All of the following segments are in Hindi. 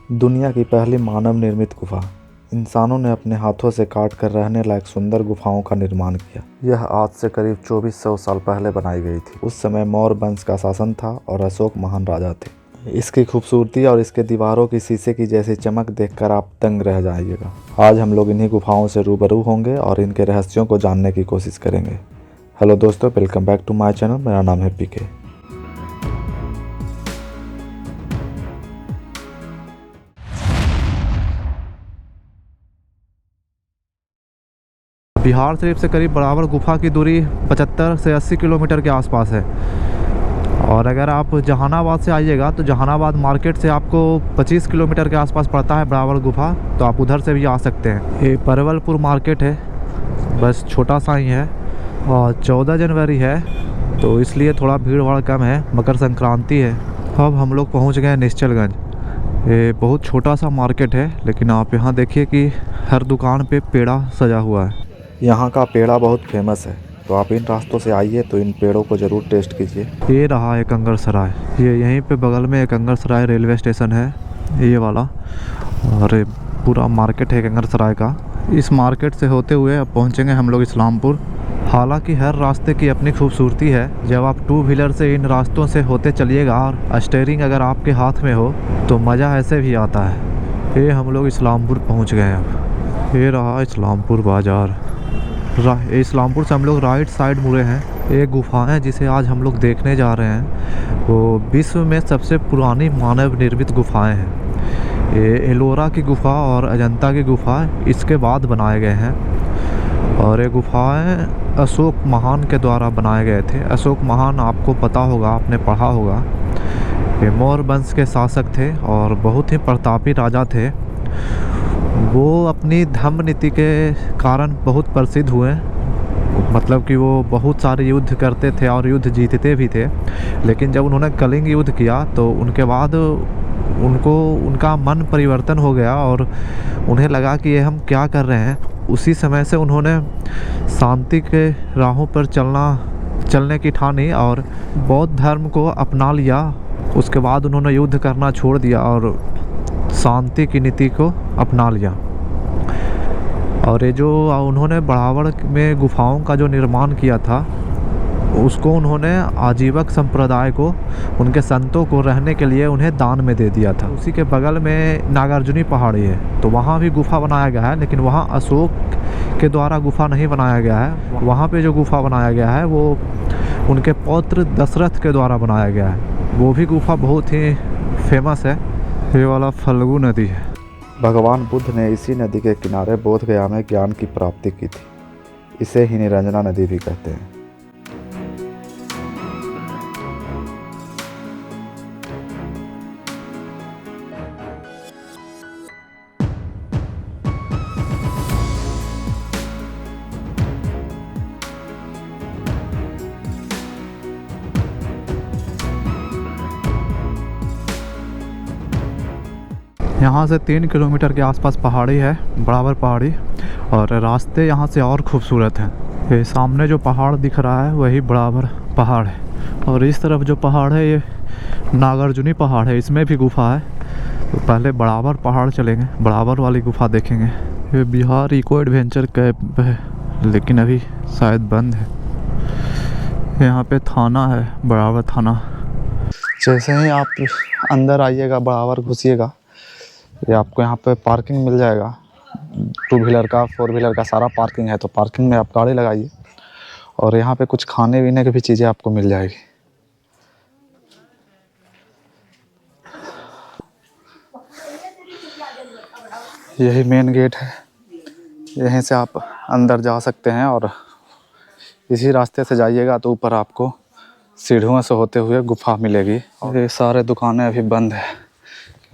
दुनिया की पहली मानव निर्मित गुफा। इंसानों ने अपने हाथों से काट कर रहने लायक सुंदर गुफाओं का निर्माण किया। यह आज से करीब 2400 साल पहले बनाई गई थी। उस समय मौर्य वंश का शासन था और अशोक महान राजा थे। इसकी खूबसूरती और इसके दीवारों की शीशे की जैसी चमक देखकर आप दंग रह जाइएगा। आज हम लोग इन्हीं गुफाओं से रूबरू होंगे और इनके रहस्यों को जानने की कोशिश करेंगे। हेलो दोस्तों, welcome back to my channel. मेरा नाम है पीके। बिहार शरीफ से करीब बराबर गुफा की दूरी 75 से 80 किलोमीटर के आसपास है। और अगर आप जहानाबाद से आइएगा तो जहानाबाद मार्केट से आपको 25 किलोमीटर के आसपास पड़ता है बराबर गुफा, तो आप उधर से भी आ सकते हैं। ये परवलपुर मार्केट है, बस छोटा सा ही है और 14 जनवरी है तो इसलिए थोड़ा भीड़ भाड़ कम है, मकर संक्रांति है। अब हम लोग पहुँच गए निश्चलगंज। ये बहुत छोटा सा मार्केट है, लेकिन आप यहाँ देखिए कि हर दुकान पे पेड़ा सजा हुआ है। यहाँ का पेड़ा बहुत फेमस है, तो आप इन रास्तों से आइए तो इन पेड़ों को ज़रूर टेस्ट कीजिए। ये रहा एकंगरसराय, ये यहीं पे बगल में एकंगरसराय रेलवे स्टेशन है, ये वाला। और ये पूरा मार्केट है एकंगरसराय का। इस मार्केट से होते हुए अब पहुँचेंगे हम लोग इस्लामपुर। हालांकि हर रास्ते की अपनी खूबसूरती है। जब आप टू व्हीलर से इन रास्तों से होते चलिएगा और स्टीयरिंग अगर आपके हाथ में हो तो मज़ा ऐसे भी आता है। ये हम लोग इस्लामपुर पहुँच गए। अब ये रहा इस्लामपुर बाज़ार। इस्लामपुर से हम लोग राइट साइड मुड़े हैं। एक गुफा है जिसे आज हम लोग देखने जा रहे हैं। वो विश्व में सबसे पुरानी मानव निर्मित गुफाएं हैं। ये एलोरा की गुफा और अजंता की गुफा इसके बाद बनाए गए हैं। और ये गुफाएं अशोक महान के द्वारा बनाए गए थे। अशोक महान आपको पता होगा, आपने पढ़ा होगा। ये मौर्य वंश के शासक थे और बहुत ही प्रतापी राजा थे। वो अपनी धम्म नीति के कारण बहुत प्रसिद्ध हुए। मतलब कि वो बहुत सारे युद्ध करते थे और युद्ध जीतते भी थे। लेकिन जब उन्होंने कलिंग युद्ध किया तो उनके बाद उनका मन परिवर्तन हो गया और उन्हें लगा कि ये हम क्या कर रहे हैं। उसी समय से उन्होंने शांति के राहों पर चलने की ठानी और बौद्ध धर्म को अपना लिया। उसके बाद उन्होंने युद्ध करना छोड़ दिया और शांति की नीति को अपना लिया। और ये जो उन्होंने बढ़ावड़ में गुफाओं का जो निर्माण किया था, उसको उन्होंने आजीवक संप्रदाय को, उनके संतों को रहने के लिए उन्हें दान में दे दिया था। उसी के बगल में नागार्जुनी पहाड़ी है, तो वहाँ भी गुफा बनाया गया है। लेकिन वहाँ अशोक के द्वारा गुफा नहीं बनाया गया है। वहाँ पे जो गुफा बनाया गया है वो उनके पौत्र दशरथ के द्वारा बनाया गया है। वो भी गुफा बहुत ही फेमस है। ये वाला फल्गु नदी है। भगवान बुद्ध ने इसी नदी के किनारे बोध गया में ज्ञान की प्राप्ति की थी। इसे ही निरंजना नदी भी कहते हैं। यहाँ से 3 किलोमीटर के आसपास पहाड़ी है, बराबर पहाड़ी। और रास्ते यहाँ से और खूबसूरत हैं। ये सामने जो पहाड़ दिख रहा है वही बराबर पहाड़ है। और इस तरफ जो पहाड़ है ये नागार्जुनी पहाड़ है, इसमें भी गुफा है। तो पहले बराबर पहाड़ चलेंगे, बराबर वाली गुफा देखेंगे। ये बिहार इको एडवेंचर कैंप है, लेकिन अभी शायद बंद है। यहाँ पे थाना है, बराबर थाना। जैसे ही आप अंदर आइएगा, बराबर घुसिएगा, ये आपको यहाँ पे पार्किंग मिल जाएगा। टू व्हीलर का, फोर व्हीलर का सारा पार्किंग है। तो पार्किंग में आप गाड़ी लगाइए और यहाँ पे कुछ खाने पीने की भी चीज़ें आपको मिल जाएगी। यही मेन गेट है, यहीं से आप अंदर जा सकते हैं। और इसी रास्ते से जाइएगा तो ऊपर आपको सीढ़ियों से होते हुए गुफा मिलेगी। और ये सारे दुकानें अभी बंद है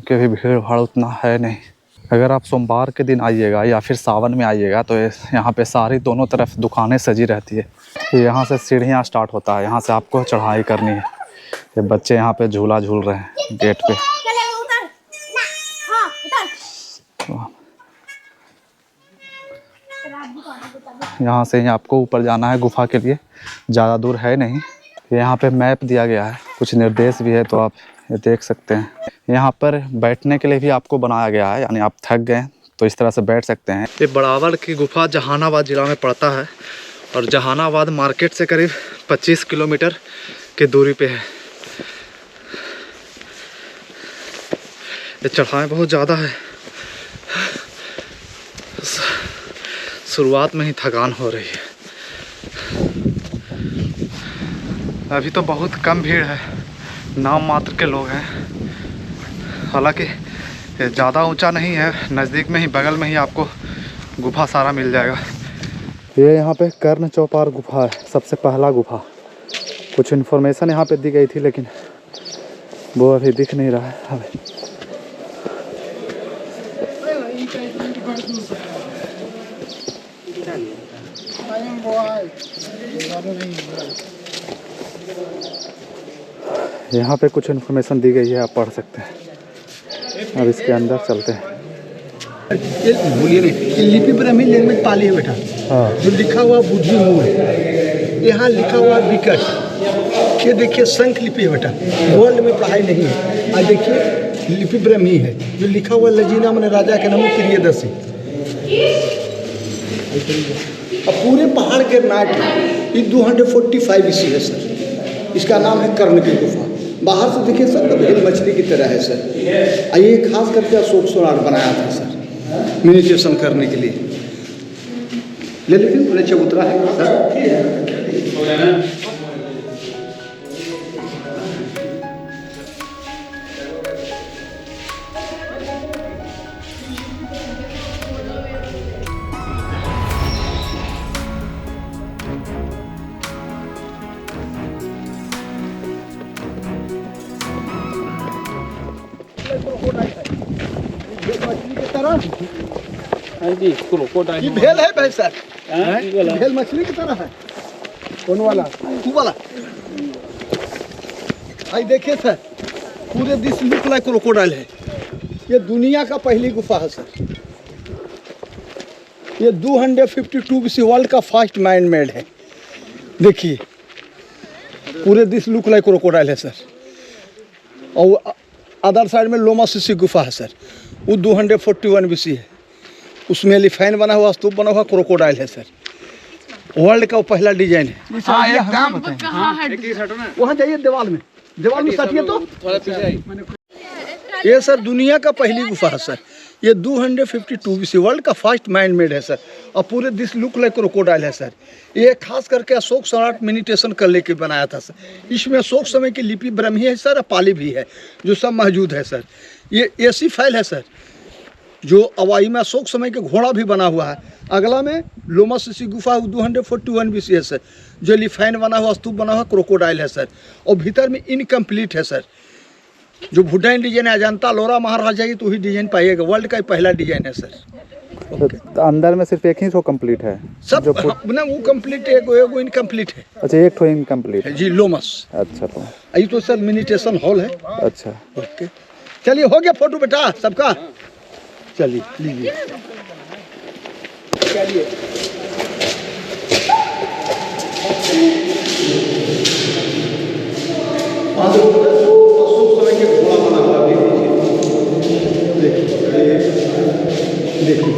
क्योंकि अभी भीड़ भाड़ उतना है नहीं। अगर आप सोमवार के दिन आइएगा या फिर सावन में आइएगा तो यहाँ पे सारी दोनों तरफ दुकानें सजी रहती है। यहाँ से सीढ़ियाँ स्टार्ट होता है, यहाँ से आपको चढ़ाई करनी है। ये बच्चे यहाँ पे झूला झूल रहे हैं गेट पे। यहाँ से ही आपको ऊपर जाना है गुफा के लिए, ज़्यादा दूर है नहीं। यहाँ पे मैप दिया गया है, कुछ निर्देश भी है, तो आप ये देख सकते हैं। यहाँ पर बैठने के लिए भी आपको बनाया गया है, यानी आप थक गए तो इस तरह से बैठ सकते हैं। ये बड़ावल की गुफा जहानाबाद जिला में पड़ता है और जहानाबाद मार्केट से करीब 25 किलोमीटर की दूरी पे है। ये चढ़ाई बहुत ज़्यादा है, शुरुआत में ही थकान हो रही है। अभी तो बहुत कम भीड़ है, नाम मात्र के लोग हैं। हालांकि ज़्यादा ऊंचा नहीं है, नज़दीक में ही बगल में ही आपको गुफा सारा मिल जाएगा। ये यहाँ पे कर्ण चौपार गुफा है, सबसे पहला गुफा। कुछ इन्फॉर्मेशन यहाँ पे दी गई थी लेकिन वो अभी दिख नहीं रहा है अभी। यहाँ पे कुछ इन्फॉर्मेशन दी गई है, आप पढ़ सकते हैं। अब इसके अंदर चलते हैं। भूलिए नहीं, लिपि ब्राह्मी लैंग्वेज पाली है बेटा। हाँ, जो लिखा हुआ बुद्धि मूल है, यहाँ लिखा हुआ विकट। ये देखिए शंख लिपि है बेटा, वर्ल्ड में पढ़ाई नहीं है। आज देखिए लिपि ब्राह्मी है, जो लिखा हुआ लजीना मैंने राजा के नाम प्रियदर्शी। अब पूरे पहाड़ के नाट ये 245 ईस्वी है सर। इसका नाम है कर्ण की गुफा। बाहर से देखिए सर, भेल मछली की तरह है सर। ये खास करके अशोक सम्राट बनाया था सर, मेडिटेशन करने के लिए। ले लेकिन पूरे चबूतरा है सर। ये भेल है भाई सर, भेल मछली की तरह है। कौन वाला? तू वाला। भाई देखिए सर, पूरे दिस लुक लाइक क्रोकोडाइल है। ये दुनिया का पहली गुफा है सर। ये 252 BC वर्ल्ड का फर्स्ट मैन मेड है। देखिए पूरे दिस लुक लाइक क्रोकोडाइल है सर। और अदर साइड में लोमा सिसी गुफा है सर, वो 241 BC है। उसमें एलिफेंट बना हुआ, स्तूप बना हुआ, क्रोकोडाइल है सर। वर्ल्ड का वो पहला डिजाइन है। वहाँ जाइए दीवार में सटिए तो। ये सर दुनिया का पहली गुफा है सर। ये 252 BC वर्ल्ड का फर्स्ट मैन मेड है सर। और पूरे दिस लुक लाइक क्रोकोडाइल है सर। ये खास करके अशोक सम्राट मेडिटेशन कर लेके बनाया था सर। इसमें अशोक समय की लिपि ब्राह्मी है सर, पाली भी है, जो सब मौजूद है सर। ये ऐसी फाइल है सर जो अवाई में अशोक समय के घोड़ा भी बना हुआ है। अगला में लोमा सिसी गुफा 241 BC है सर, जो एलिफेंट बना हुआ, स्तूप बना हुआ, क्रोकोडाइल है सर। और भीतर में इनकम्प्लीट है सर, जो वुडन डिजाइन है। अजंता लोरा महाराजा की तो ही डिजाइन पाइएगा, वर्ल्ड का पहला डिजाइन है सर। तो अंदर में सिर्फ एक ही ठो कंप्लीट है सब ना, वो कंप्लीट है, वो इनकम्प्लीट है। अच्छा, एक ठो इनकम्प्लीट है जी, लोमस। अच्छा, तो ये तो सर मेडिटेशन हॉल है। अच्छा, ओके, चलिए हो गया फोटो बेटा सबका। चलिए लीजिए। चलिए अशोक समय के घोड़ा बना हुआ देखिए।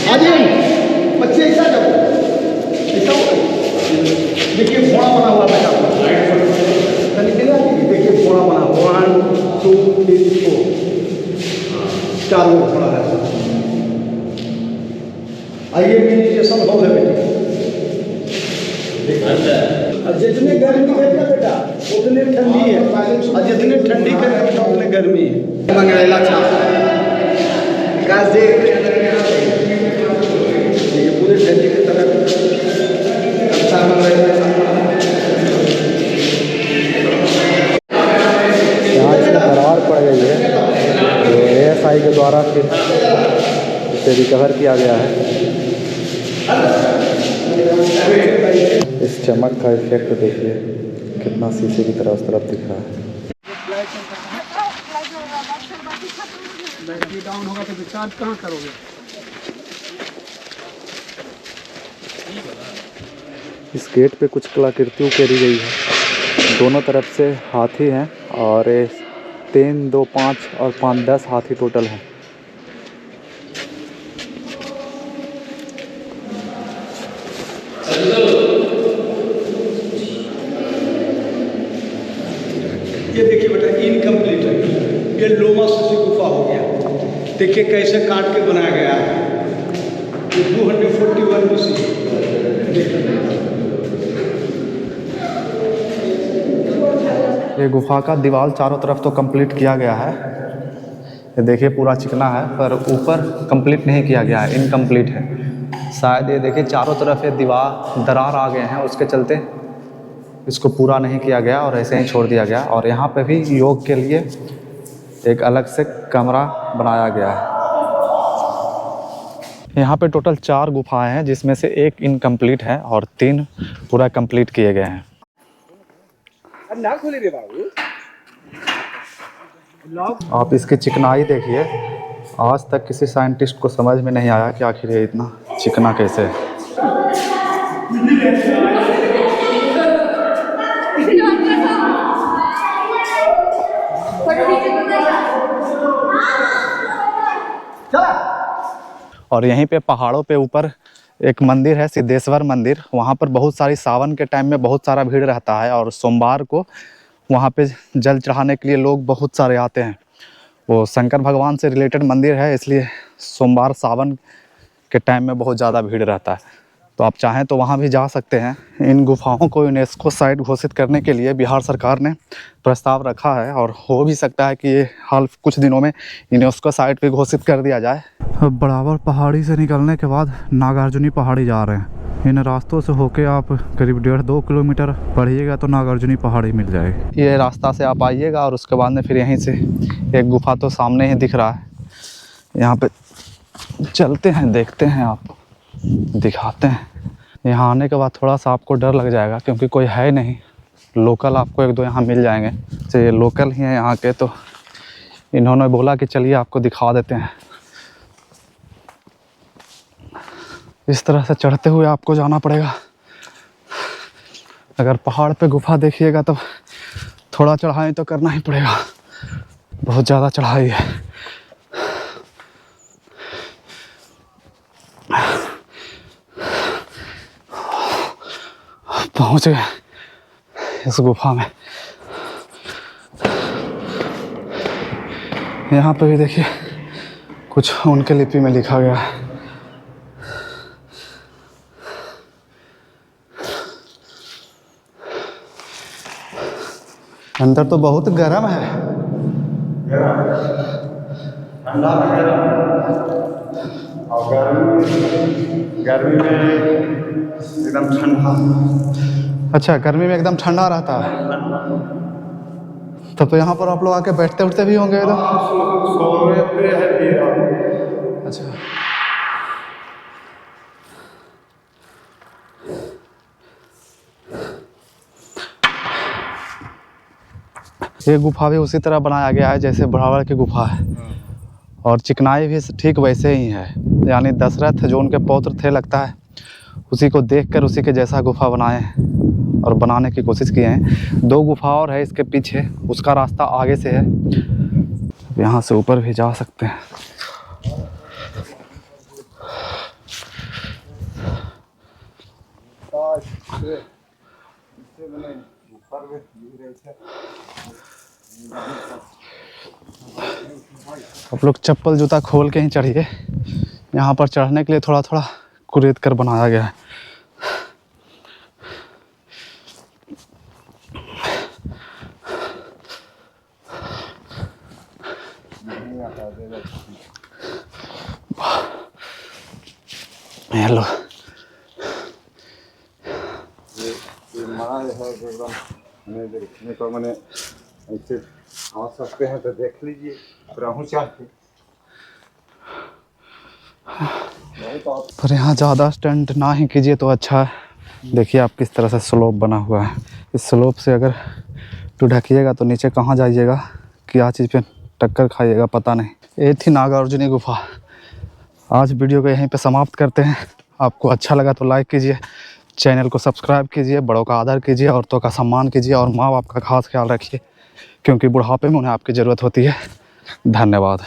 आज बच्चे ऐसा जाओ, देखिए घोड़ा बना हुआ बेटा। देखिए घोड़ा बना 1 2 3 4 4 घोड़ा है। आइए मेडिटेशन हॉल है बेटा। जितने गर्मी है ना बेटा उतने ठंडी है, और जितने ठंडी का बेटा उतने गर्मी है। मंगरेला विकास देखिए पूरे ठंडी की तरफ अच्छा मंगरेला। यहाँ इसमें दरार पड़ गई है, तो ASI के द्वारा फिर इसे रिकवर किया गया है। इस चमक का इफेक्ट देखिए कितना शीशे की तरह उस तरफ दिख रहा है। बैटरी डाउन होगा तो रिचार्ज कहाँ करोगे? इस गेट पे कुछ कलाकृतियों करी गई है दोनों तरफ से हाथी हैं और 3, 2, 5 और 5, 10 हाथी टोटल हैं। ये देखिए बेटा इनकम्प्लीट है, ये लोमा से गुफा हो गया। देखिए कैसे काट के बनाया गया है। ये 241 BC। ये गुफा का दीवार चारों तरफ तो कंप्लीट किया गया है। ये देखिए पूरा चिकना है, पर ऊपर कंप्लीट नहीं किया गया है, इनकम्प्लीट है शायद। ये देखिए चारों तरफ ये दीवार दरार आ गए हैं, उसके चलते इसको पूरा नहीं किया गया और ऐसे ही छोड़ दिया गया। और यहाँ पे भी योग के लिए एक अलग से कमरा बनाया गया है। यहाँ पे टोटल 4 गुफाएं हैं, जिसमें से 1 इनकम्प्लीट है और 3 पूरा कंप्लीट किए गए हैं। आप इसकी चिकनाई देखिए, आज तक किसी साइंटिस्ट को समझ में नहीं आया कि आखिर ये इतना चिकना कैसे है। और यहीं पे पहाड़ों पे ऊपर एक मंदिर है, सिद्धेश्वर मंदिर। वहाँ पर बहुत सारी सावन के टाइम में बहुत सारा भीड़ रहता है और सोमवार को वहाँ पे जल चढ़ाने के लिए लोग बहुत सारे आते हैं। वो शंकर भगवान से रिलेटेड मंदिर है, इसलिए सोमवार सावन के टाइम में बहुत ज़्यादा भीड़ रहता है। तो आप चाहें तो वहाँ भी जा सकते हैं। इन गुफाओं को यूनेस्को साइट घोषित करने के लिए बिहार सरकार ने प्रस्ताव रखा है और हो भी सकता है कि ये हाल कुछ दिनों में यूनेस्को साइट भी घोषित कर दिया जाए। बड़ावर पहाड़ी से निकलने के बाद नागार्जुनी पहाड़ी जा रहे हैं। इन रास्तों से होके आप करीब 1.5-2 किलोमीटर बढ़िएगा तो नागार्जुनी पहाड़ी मिल जाएगी। ये रास्ता से आप आइएगा और उसके बाद में फिर यहीं से एक गुफा तो सामने ही दिख रहा है, यहाँ पे चलते हैं, देखते हैं, आपको दिखाते हैं। यहाँ आने के बाद थोड़ा सा आपको डर लग जाएगा क्योंकि कोई है नहीं। लोकल आपको 1-2 यहाँ मिल जाएंगे, तो ये लोकल ही हैं यहाँ के, तो इन्होंने बोला कि चलिए आपको दिखा देते हैं। इस तरह से चढ़ते हुए आपको जाना पड़ेगा। अगर पहाड़ पे गुफा देखिएगा तो थोड़ा चढ़ाई तो करना ही पड़ेगा, बहुत ज़्यादा चढ़ाई है। पहुँच गए इस गुफा में। यहाँ पे भी देखिए कुछ उनके लिपि में लिखा गया है। अंदर तो बहुत गर्म है। ठंडा और गर्मी में एकदम ठंडा। अच्छा, गर्मी में एकदम ठंडा रहता है। तब तो यहाँ पर आप लोग आके बैठते उठते भी होंगे एकदम। अच्छा, ये गुफा भी उसी तरह बनाया गया है जैसे बड़ावर की गुफा है और चिकनाई भी ठीक वैसे ही है। यानी दशरथ जो उनके पौत्र थे, लगता है उसी को देखकर उसी के जैसा गुफा बनाए और बनाने की कोशिश किए हैं। 2 गुफा और है इसके पीछे, उसका रास्ता आगे से है। यहाँ से ऊपर भी जा सकते हैं। आप लोग चप्पल जूता खोल के ही चढ़िए। यहाँ पर चढ़ने के लिए थोड़ा थोड़ा कुरेद कर बनाया गया है। हेलो, देखने को मैंने ऐसे आ सकते हैं तो देख लीजिए। पर यहाँ ज़्यादा स्टंट ना ही कीजिए तो अच्छा है। देखिए आप किस तरह से स्लोप बना हुआ है। इस स्लोप से अगर ढकिएगा तो नीचे कहाँ जाइएगा, क्या चीज़ पे टक्कर खाइएगा पता नहीं। ये थी नागार्जुनी गुफा। आज वीडियो को यहीं पे समाप्त करते हैं। आपको अच्छा लगा तो लाइक कीजिए, चैनल को सब्सक्राइब कीजिए, बड़ों का आदर कीजिए, औरतों का सम्मान कीजिए और माँ बाप का खास ख्याल रखिए, क्योंकि बुढ़ापे में उन्हें आपकी ज़रूरत होती है। धन्यवाद।